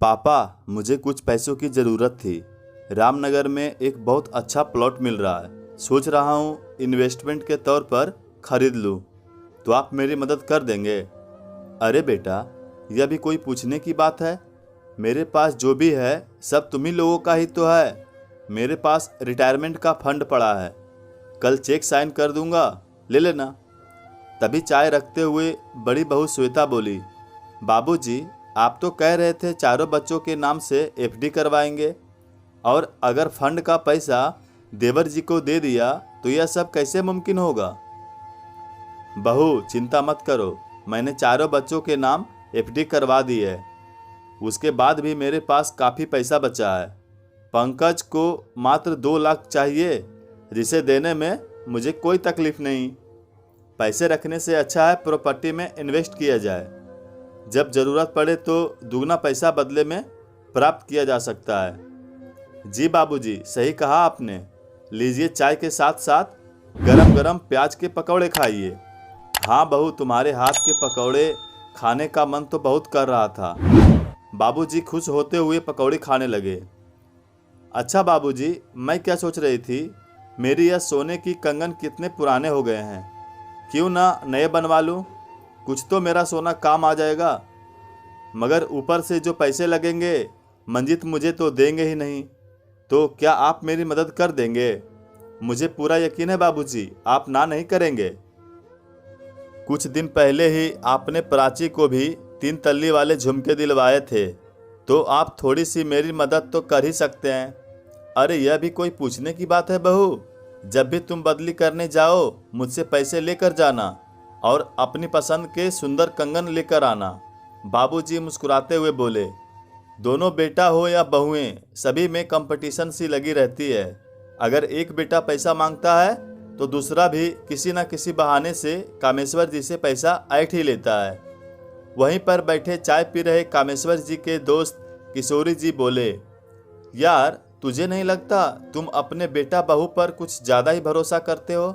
पापा, मुझे कुछ पैसों की ज़रूरत थी। रामनगर में एक बहुत अच्छा प्लॉट मिल रहा है। सोच रहा हूँ इन्वेस्टमेंट के तौर पर खरीद लूँ। तो आप मेरी मदद कर देंगे? अरे बेटा, यह भी कोई पूछने की बात है। मेरे पास जो भी है सब तुम्ही लोगों का ही तो है। मेरे पास रिटायरमेंट का फंड पड़ा है। कल चेक साइन कर दूंगा, ले लेना। तभी चाय रखते हुए बड़ी बहू श्वेता बोली, बाबूजी, आप तो कह रहे थे चारों बच्चों के नाम से एफडी करवाएंगे, और अगर फंड का पैसा देवर जी को दे दिया तो यह सब कैसे मुमकिन होगा? बहू, चिंता मत करो, मैंने चारों बच्चों के नाम एफडी करवा दी है। उसके बाद भी मेरे पास काफ़ी पैसा बचा है। पंकज को मात्र 2 लाख चाहिए, जिसे देने में मुझे कोई तकलीफ नहीं। पैसे रखने से अच्छा है प्रॉपर्टी में इन्वेस्ट किया जाए। जब ज़रूरत पड़े तो दुगना पैसा बदले में प्राप्त किया जा सकता है। जी बाबूजी, सही कहा आपने। लीजिए, चाय के साथ साथ गरम गरम प्याज के पकौड़े खाइए। हाँ बहू, तुम्हारे हाथ के पकौड़े खाने का मन तो बहुत कर रहा था। बाबूजी खुश होते हुए पकौड़े खाने लगे। अच्छा बाबूजी, मैं क्या सोच रही थी, मेरी यह सोने की कंगन कितने पुराने हो गए हैं, क्यों ना नए बनवा लूँ? कुछ तो मेरा सोना काम आ जाएगा। मगर ऊपर से जो पैसे लगेंगे मंजीत मुझे तो देंगे ही नहीं। तो क्या आप मेरी मदद कर देंगे? मुझे पूरा यकीन है बाबूजी, आप ना नहीं करेंगे। कुछ दिन पहले ही आपने प्राची को भी 3 तल्ली वाले झुमके दिलवाए थे, तो आप थोड़ी सी मेरी मदद तो कर ही सकते हैं। अरे यह भी कोई पूछने की बात है बहू? जब भी तुम बदली करने जाओ मुझसे पैसे लेकर जाना और अपनी पसंद के सुंदर कंगन लेकर आना। बाबूजी मुस्कुराते हुए बोले, दोनों बेटा हो या बहुएं, सभी में कंपटीशन सी लगी रहती है। अगर एक बेटा पैसा मांगता है तो दूसरा भी किसी न किसी बहाने से कामेश्वर जी से पैसा ऐंठ ही लेता है। वहीं पर बैठे चाय पी रहे कामेश्वर जी के दोस्त किशोरी जी बोले, यार, तुझे नहीं लगता तुम अपने बेटा बहू पर कुछ ज़्यादा ही भरोसा करते हो?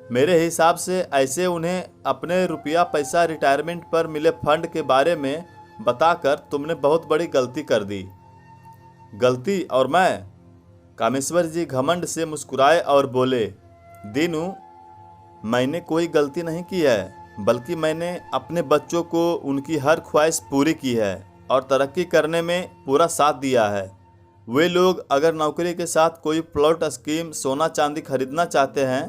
मेरे हिसाब से ऐसे उन्हें अपने रुपया पैसा रिटायरमेंट पर मिले फंड के बारे में बताकर तुमने बहुत बड़ी गलती कर दी। गलती? और मैं? कामेश्वर जी घमंड से मुस्कुराए और बोले, दीनू, मैंने कोई गलती नहीं की है, बल्कि मैंने अपने बच्चों को उनकी हर ख्वाहिश पूरी की है और तरक्की करने में पूरा साथ दिया है। वे लोग अगर नौकरी के साथ कोई प्लॉट स्कीम सोना चांदी खरीदना चाहते हैं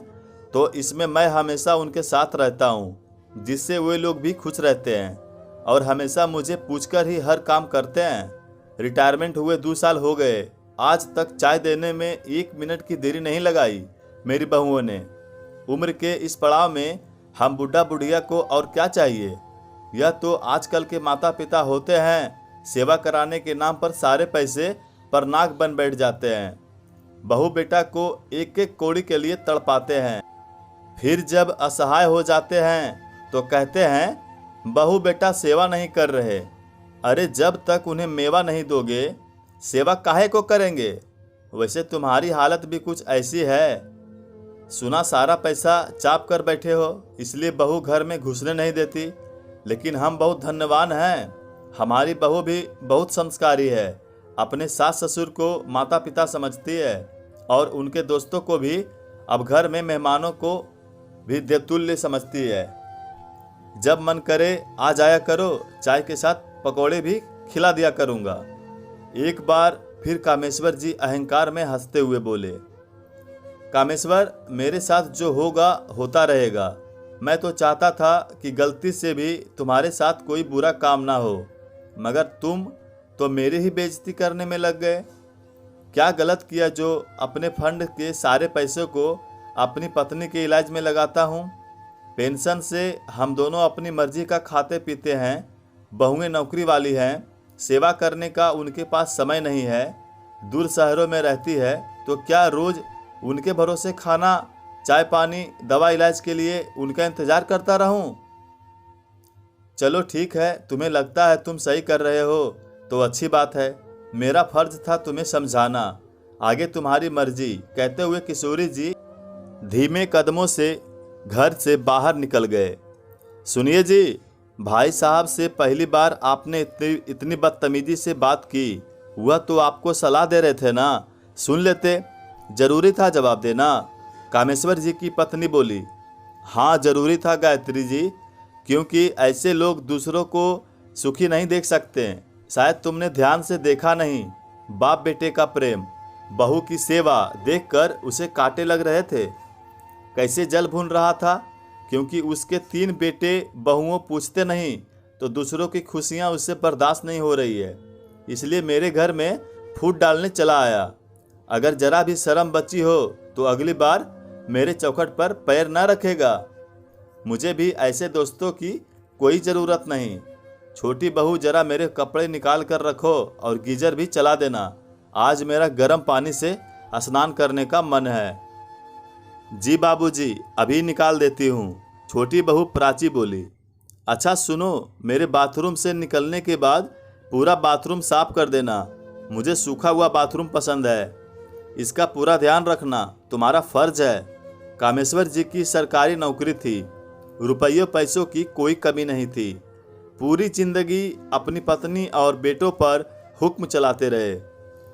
तो इसमें मैं हमेशा उनके साथ रहता हूँ, जिससे वे लोग भी खुश रहते हैं और हमेशा मुझे पूछकर ही हर काम करते हैं। रिटायरमेंट हुए 2 साल हो गए, आज तक चाय देने में 1 मिनट की देरी नहीं लगाई मेरी बहुओं ने। उम्र के इस पड़ाव में हम बुढ़ा बुढ़िया को और क्या चाहिए? यह तो आजकल के माता पिता होते हैं, सेवा कराने के नाम पर सारे पैसे पर नाक बन बैठ जाते हैं। बहू बेटा को एक एक कौड़ी के लिए तड़पाते हैं, फिर जब असहाय हो जाते हैं तो कहते हैं बहू बेटा सेवा नहीं कर रहे। अरे जब तक उन्हें मेवा नहीं दोगे, सेवा काहे को करेंगे? वैसे तुम्हारी हालत भी कुछ ऐसी है। सुना सारा पैसा चाप कर बैठे हो, इसलिए बहू घर में घुसने नहीं देती। लेकिन हम बहुत धन्यवान हैं, हमारी बहू भी बहुत संस्कारी है, अपने सास ससुर को माता पिता समझती है और उनके दोस्तों को भी अब घर में मेहमानों को भी देवतुल्य समझती है। जब मन करे आ जाया करो, चाय के साथ पकौड़े भी खिला दिया करूँगा। एक बार फिर कामेश्वर जी अहंकार में हंसते हुए बोले, कामेश्वर, मेरे साथ जो होगा होता रहेगा। मैं तो चाहता था कि गलती से भी तुम्हारे साथ कोई बुरा काम ना हो, मगर तुम तो मेरी ही बेइज्जती करने में लग गए। क्या गलत किया जो अपने फंड के सारे पैसों को अपनी पत्नी के इलाज में लगाता हूँ? पेंशन से हम दोनों अपनी मर्जी का खाते पीते हैं, बहुएं नौकरी वाली हैं, सेवा करने का उनके पास समय नहीं है, दूर शहरों में रहती है, तो क्या रोज़ उनके भरोसे खाना चाय पानी दवा इलाज के लिए उनका इंतज़ार करता रहूं? चलो ठीक है, तुम्हें लगता है तुम सही कर रहे हो तो अच्छी बात है। मेरा फर्ज था तुम्हें समझाना, आगे तुम्हारी मर्जी। कहते हुए किशोरी जी धीमे कदमों से घर से बाहर निकल गए। सुनिए जी, भाई साहब से पहली बार आपने इतनी इतनी बदतमीजी से बात की, वह तो आपको सलाह दे रहे थे ना, सुन लेते। जरूरी था जवाब देना? कामेश्वर जी की पत्नी बोली। हाँ जरूरी था गायत्री जी, क्योंकि ऐसे लोग दूसरों को सुखी नहीं देख सकते। शायद तुमने ध्यान से देखा नहीं, बाप बेटे का प्रेम, बहू की सेवा देखकर उसे कांटे लग रहे थे। कैसे जल भून रहा था, क्योंकि उसके 3 बेटे बहुओं पूछते नहीं तो दूसरों की खुशियां उससे बर्दाश्त नहीं हो रही है, इसलिए मेरे घर में फूट डालने चला आया। अगर जरा भी शर्म बची हो तो अगली बार मेरे चौखट पर पैर न रखेगा। मुझे भी ऐसे दोस्तों की कोई ज़रूरत नहीं। छोटी बहू जरा मेरे कपड़े निकाल कर रखो और गीजर भी चला देना, आज मेरा गर्म पानी से स्नान करने का मन है। जी बाबूजी, अभी निकाल देती हूँ, छोटी बहू प्राची बोली। अच्छा सुनो, मेरे बाथरूम से निकलने के बाद पूरा बाथरूम साफ कर देना, मुझे सूखा हुआ बाथरूम पसंद है। इसका पूरा ध्यान रखना, तुम्हारा फर्ज है। कामेश्वर जी की सरकारी नौकरी थी, रुपयों पैसों की कोई कमी नहीं थी। पूरी जिंदगी अपनी पत्नी और बेटों पर हुक्म चलाते रहे।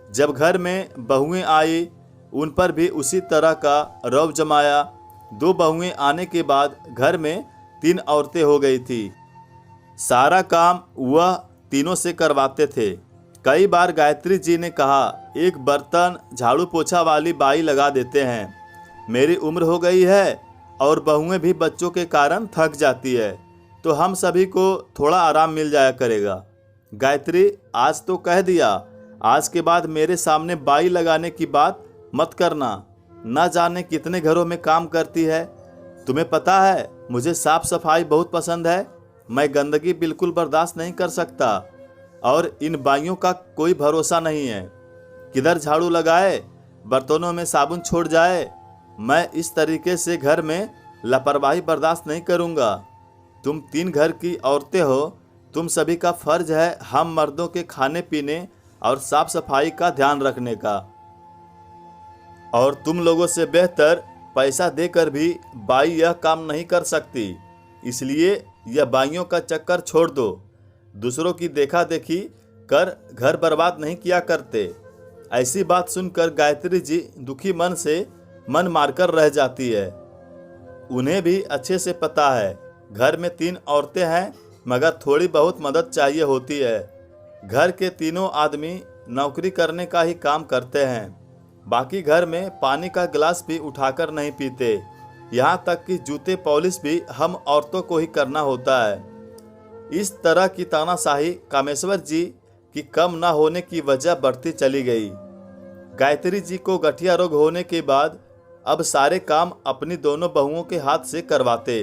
जब घर में बहुएं आई, उन पर भी उसी तरह का रौब जमाया। 2 बहुएं आने के बाद घर में 3 औरतें हो गई थी। सारा काम वह तीनों से करवाते थे। कई बार गायत्री जी ने कहा, एक बर्तन झाड़ू पोछा वाली बाई लगा देते हैं, मेरी उम्र हो गई है और बहुएं भी बच्चों के कारण थक जाती है, तो हम सभी को थोड़ा आराम मिल जाया करेगा। गायत्री, आज तो कह दिया, आज के बाद मेरे सामने बाई लगाने की बात मत करना। न जाने कितने घरों में काम करती है। तुम्हें पता है, मुझे साफ सफाई बहुत पसंद है, मैं गंदगी बिल्कुल बर्दाश्त नहीं कर सकता, और इन बाइयों का कोई भरोसा नहीं है, किधर झाड़ू लगाए, बर्तनों में साबुन छोड़ जाए। मैं इस तरीके से घर में लापरवाही बर्दाश्त नहीं करूँगा। तुम 3 घर की औरतें हो, तुम सभी का फर्ज है हम मर्दों के खाने पीने और साफ सफाई का ध्यान रखने का। और तुम लोगों से बेहतर पैसा देकर भी बाई यह काम नहीं कर सकती, इसलिए यह बाइयों का चक्कर छोड़ दो। दूसरों की देखा देखी कर घर बर्बाद नहीं किया करते। ऐसी बात सुनकर गायत्री जी दुखी मन से मन मारकर रह जाती है। उन्हें भी अच्छे से पता है, घर में 3 औरतें हैं, मगर थोड़ी बहुत मदद चाहिए होती है। घर के तीनों आदमी नौकरी करने का ही काम करते हैं, बाकी घर में पानी का गिलास भी उठाकर नहीं पीते, यहाँ तक कि जूते पॉलिश भी हम औरतों को ही करना होता है। इस तरह की तानाशाही कामेश्वर जी की कम न होने की वजह बढ़ती चली गई। गायत्री जी को गठिया रोग होने के बाद अब सारे काम अपनी दोनों बहुओं के हाथ से करवाते।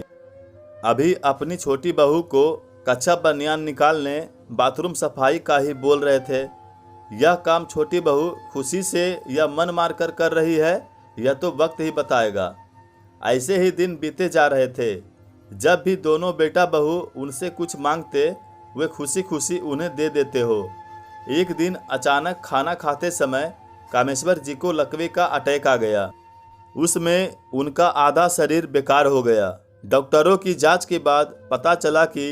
अभी अपनी छोटी बहू को कच्छा बनियान निकालने, बाथरूम सफाई का ही बोल रहे थे। यह काम छोटी बहू खुशी से या मन मार कर रही है, यह तो वक्त ही बताएगा। ऐसे ही दिन बीते जा रहे थे। जब भी दोनों बेटा बहू उनसे कुछ मांगते, वे खुशी खुशी उन्हें दे देते हो। एक दिन अचानक खाना खाते समय कामेश्वर जी को लकवे का अटैक आ गया। उसमें उनका आधा शरीर बेकार हो गया। डॉक्टरों की जांच के बाद पता चला कि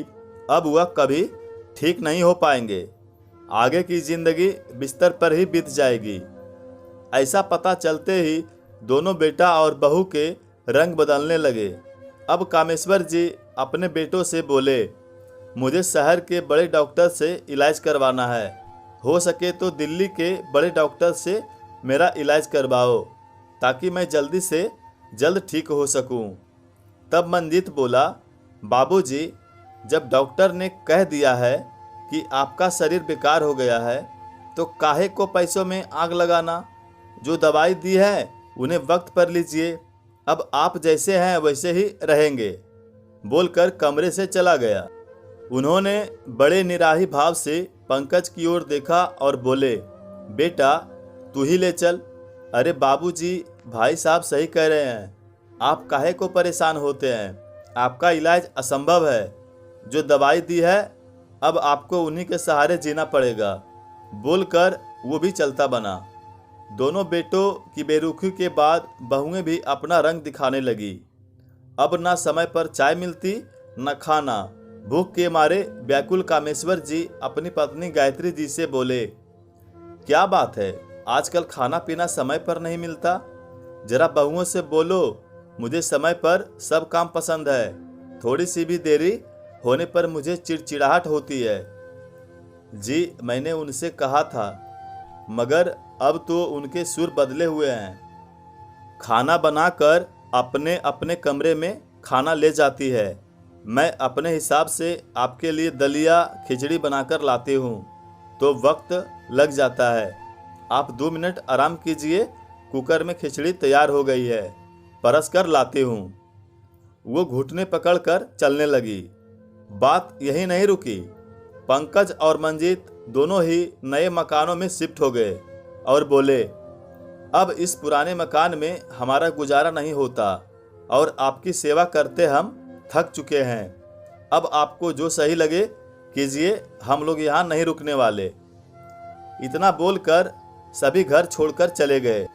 अब वह कभी ठीक नहीं हो पाएंगे, आगे की जिंदगी बिस्तर पर ही बीत जाएगी। ऐसा पता चलते ही दोनों बेटा और बहू के रंग बदलने लगे। अब कामेश्वर जी अपने बेटों से बोले, मुझे शहर के बड़े डॉक्टर से इलाज करवाना है, हो सके तो दिल्ली के बड़े डॉक्टर से मेरा इलाज करवाओ, ताकि मैं जल्दी से जल्द ठीक हो सकूं। तब मंजीत बोला, बाबूजी, जब डॉक्टर ने कह दिया है कि आपका शरीर बेकार हो गया है, तो काहे को पैसों में आग लगाना। जो दवाई दी है उन्हें वक्त पर लीजिए, अब आप जैसे हैं वैसे ही रहेंगे, बोलकर कमरे से चला गया। उन्होंने बड़े निराही भाव से पंकज की ओर देखा और बोले, बेटा तू ही ले चल। अरे बाबूजी, भाई साहब सही कह रहे हैं, आप काहे को परेशान होते हैं, आपका इलाज असंभव है। जो दवाई दी है अब आपको उन्हीं के सहारे जीना पड़ेगा, बोलकर वो भी चलता बना। दोनों बेटों की बेरुखी के बाद बहुएं भी अपना रंग दिखाने लगी। अब ना समय पर चाय मिलती न खाना, भूख के मारे व्याकुल कामेश्वर जी अपनी पत्नी गायत्री जी से बोले, क्या बात है, आजकल खाना पीना समय पर नहीं मिलता? जरा बहुओं से बोलो, मुझे समय पर सब काम पसंद है। थोड़ी सी भी देरी होने पर मुझे चिड़चिड़ाहट होती है। जी, मैंने उनसे कहा था, मगर अब तो उनके सुर बदले हुए हैं। खाना बनाकर अपने अपने कमरे में खाना ले जाती है। मैं अपने हिसाब से आपके लिए दलिया खिचड़ी बनाकर लाती हूँ तो वक्त लग जाता है। आप 2 मिनट आराम कीजिए, कुकर में खिचड़ी तैयार हो गई है, परस कर लाती हूँ। वो घुटने पकड़कर चलने लगी। बात यही नहीं रुकी। पंकज और मंजीत दोनों ही नए मकानों में शिफ्ट हो गए और बोले, अब इस पुराने मकान में हमारा गुजारा नहीं होता और आपकी सेवा करते हम थक चुके हैं। अब आपको जो सही लगे कीजिए, हम लोग यहाँ नहीं रुकने वाले। इतना बोलकर सभी घर छोड़कर चले गए।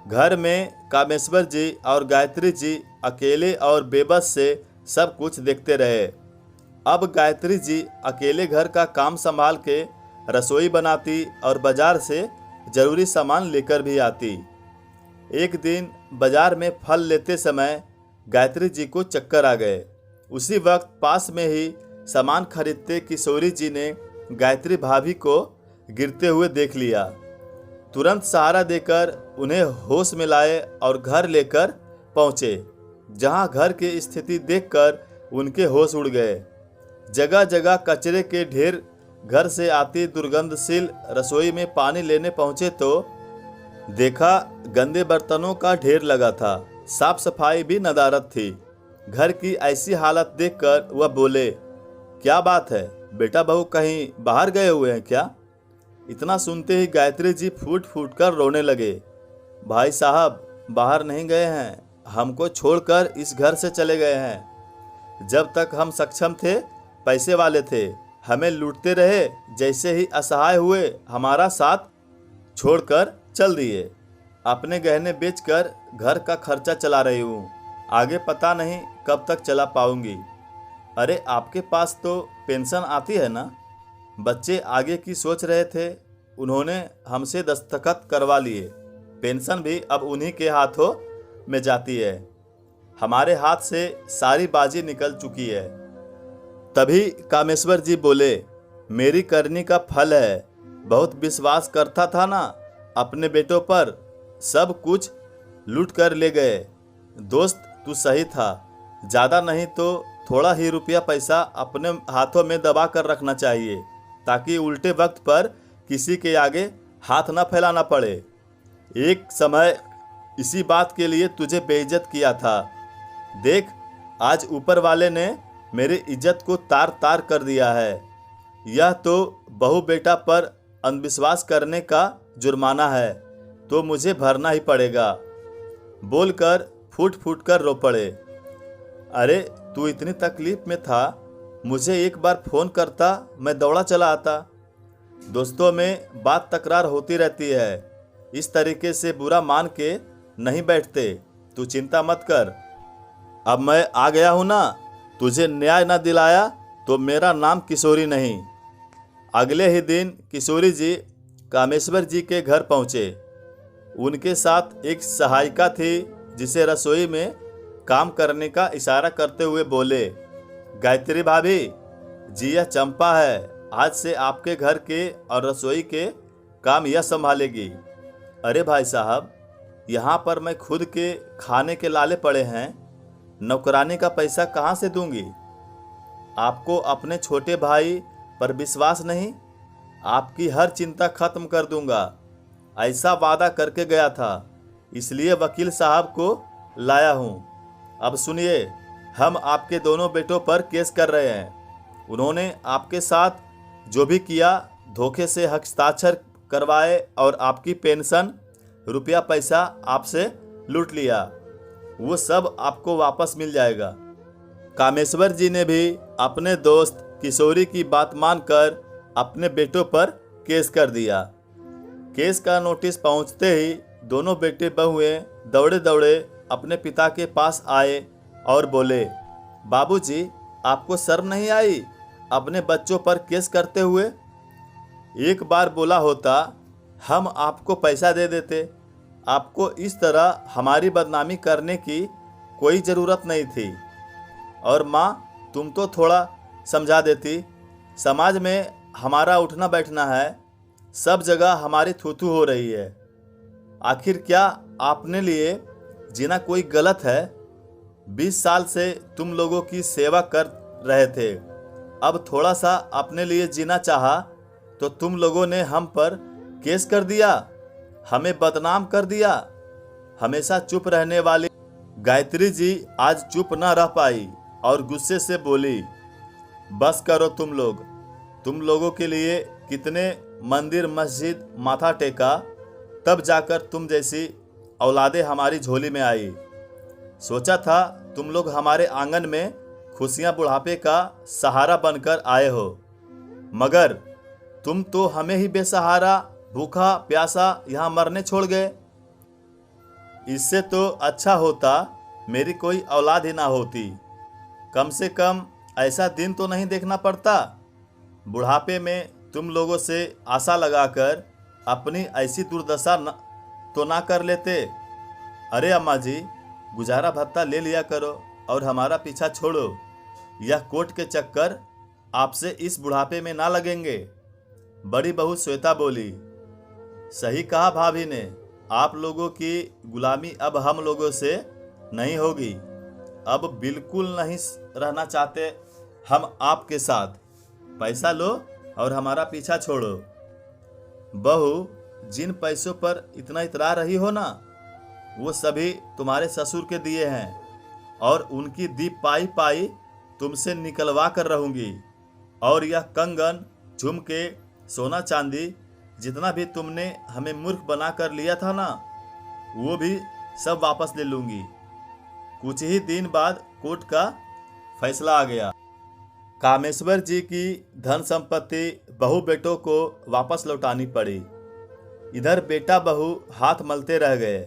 घर में कामेश्वर जी और गायत्री जी अकेले और बेबस से सब कुछ देखते रहे। अब गायत्री जी अकेले घर का काम संभाल के रसोई बनाती और बाजार से जरूरी सामान लेकर भी आती। एक दिन बाजार में फल लेते समय गायत्री जी को चक्कर आ गए। उसी वक्त पास में ही सामान खरीदते किशोरी जी ने गायत्री भाभी को गिरते हुए देख लिया। तुरंत सहारा देकर उन्हें होश में लाए और घर लेकर पहुँचे, जहाँ घर की स्थिति देखकर उनके होश उड़ गए। जगह जगह कचरे के ढेर, घर से आती दुर्गंधशील रसोई में पानी लेने पहुँचे तो देखा गंदे बर्तनों का ढेर लगा था। साफ सफाई भी नदारद थी। घर की ऐसी हालत देखकर वह बोले, क्या बात है बेटा, बहू कहीं बाहर गए हुए हैं क्या? इतना सुनते ही गायत्री जी फूट फूट कर रोने लगे। भाई साहब, बाहर नहीं गए हैं, हमको छोड़कर इस घर से चले गए हैं। जब तक हम सक्षम थे, पैसे वाले थे, हमें लूटते रहे। जैसे ही असहाय हुए, हमारा साथ छोड़कर चल दिए। अपने गहने बेचकर घर का खर्चा चला रही हूँ, आगे पता नहीं कब तक चला पाऊंगी। अरे आपके पास तो पेंशन आती है ना? बच्चे आगे की सोच रहे थे, उन्होंने हमसे दस्तखत करवा लिए। पेंशन भी अब उन्हीं के हाथों में जाती है। हमारे हाथ से सारी बाजी निकल चुकी है। तभी कामेश्वर जी बोले, मेरी करनी का फल है। बहुत विश्वास करता था ना अपने बेटों पर, सब कुछ लूट कर ले गए। दोस्त तू सही था, ज़्यादा नहीं तो थोड़ा ही रुपया पैसा अपने हाथों में दबा कर रखना चाहिए, ताकि उल्टे वक्त पर किसी के आगे हाथ न फैलाना पड़े। एक समय इसी बात के लिए तुझे बेइज्जत किया था। देख, आज ऊपर वाले ने मेरी इज्जत को तार तार कर दिया है। यह तो बहू बेटा पर अंधविश्वास करने का जुर्माना है, तो मुझे भरना ही पड़ेगा। बोलकर फूट फूट कर रो पड़े। अरे तू इतनी तकलीफ में था, मुझे एक बार फ़ोन करता, मैं दौड़ा चला आता। दोस्तों में बात तकरार होती रहती है, इस तरीके से बुरा मान के नहीं बैठते। तू चिंता मत कर, अब मैं आ गया हूँ ना। तुझे न्याय न दिलाया तो मेरा नाम किशोरी नहीं। अगले ही दिन किशोरी जी कामेश्वर जी के घर पहुँचे। उनके साथ एक सहायिका थी, जिसे रसोई में काम करने का इशारा करते हुए बोले, गायत्री भाभी जी, यह चंपा है, आज से आपके घर के और रसोई के काम यह संभालेगी। अरे भाई साहब, यहाँ पर मैं खुद के खाने के लाले पड़े हैं, नौकरानी का पैसा कहाँ से दूंगी? आपको अपने छोटे भाई पर विश्वास नहीं? आपकी हर चिंता खत्म कर दूंगा, ऐसा वादा करके गया था, इसलिए वकील साहब को लाया हूँ। अब सुनिए, हम आपके दोनों बेटों पर केस कर रहे हैं। उन्होंने आपके साथ जो भी किया, धोखे से हस्ताक्षर करवाए और आपकी पेंशन, रुपया पैसा आपसे लूट लिया, वो सब आपको वापस मिल जाएगा। कामेश्वर जी ने भी अपने दोस्त किशोरी की बात मानकर अपने बेटों पर केस कर दिया। केस का नोटिस पहुंचते ही दोनों बेटे बहुएं दौड़े दौड़े अपने पिता के पास आए और बोले, बाबूजी, आपको शर्म नहीं आई? अपने बच्चों पर केस करते हुए? एक बार बोला होता हम आपको पैसा दे देते। आपको इस तरह हमारी बदनामी करने की कोई ज़रूरत नहीं थी। और माँ, तुम तो थोड़ा समझा देती। समाज में हमारा उठना बैठना है, सब जगह हमारी थू-थू हो रही है। आखिर क्या आपने लिए जीना कोई गलत है? 20 साल से तुम लोगों की सेवा कर रहे थे। अब थोड़ा सा अपने लिए जीना चाहा तो तुम लोगों ने हम पर केस कर दिया, हमें बदनाम कर दिया। हमेशा चुप रहने वाली गायत्री जी आज चुप न रह पाई और गुस्से से बोली, बस करो तुम लोगों के लिए कितने मंदिर मस्जिद माथा टेका, तब जाकर तुम जैसी औलादे हमारी झोली में आई। सोचा था तुम लोग हमारे आंगन में खुशियां बुढ़ापे का सहारा बनकर आए हो, मगर तुम तो हमें ही बेसहारा भूखा प्यासा यहाँ मरने छोड़ गए। इससे तो अच्छा होता मेरी कोई औलाद ही ना होती। कम से कम ऐसा दिन तो नहीं देखना पड़ता। बुढ़ापे में तुम लोगों से आशा लगाकर अपनी ऐसी दुर्दशा तो ना कर लेते। अरे अम्मा जी, गुजारा भत्ता ले लिया करो और हमारा पीछा छोड़ो। यह कोर्ट के चक्कर आपसे इस बुढ़ापे में ना लगेंगे। बड़ी बहू श्वेता बोली, सही कहा भाभी ने, आप लोगों की गुलामी अब हम लोगों से नहीं होगी। अब बिल्कुल नहीं रहना चाहते हम आपके साथ। पैसा लो और हमारा पीछा छोड़ो। बहू, जिन पैसों पर इतना इतरा रही हो ना, वो सभी तुम्हारे ससुर के दिए हैं और उनकी दी पाई पाई तुमसे निकलवा कर रहूंगी। और यह कंगन, झुमके, सोना चांदी जितना भी तुमने हमें मूर्ख बना कर लिया था ना, वो भी सब वापस ले लूंगी। कुछ ही दिन बाद कोर्ट का फैसला आ गया। कामेश्वर जी की धन संपत्ति बहू बेटों को वापस लौटानी पड़ी। इधर बेटा बहू हाथ मलते रह गए,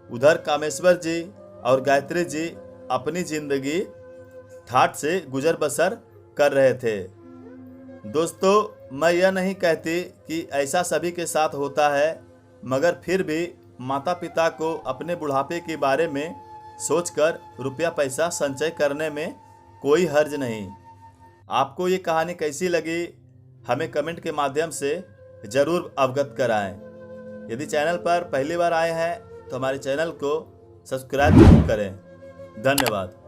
उधर कामेश्वर जी और गायत्री जी अपनी जिंदगी ठाठ से गुजर बसर कर रहे थे। दोस्तों, मैं यह नहीं कहती कि ऐसा सभी के साथ होता है, मगर फिर भी माता पिता को अपने बुढ़ापे के बारे में सोचकर रुपया पैसा संचय करने में कोई हर्ज नहीं। आपको ये कहानी कैसी लगी, हमें कमेंट के माध्यम से ज़रूर अवगत कराएं। यदि चैनल पर पहली बार आए हैं तो हमारे चैनल को सब्सक्राइब जरूर करें। धन्यवाद।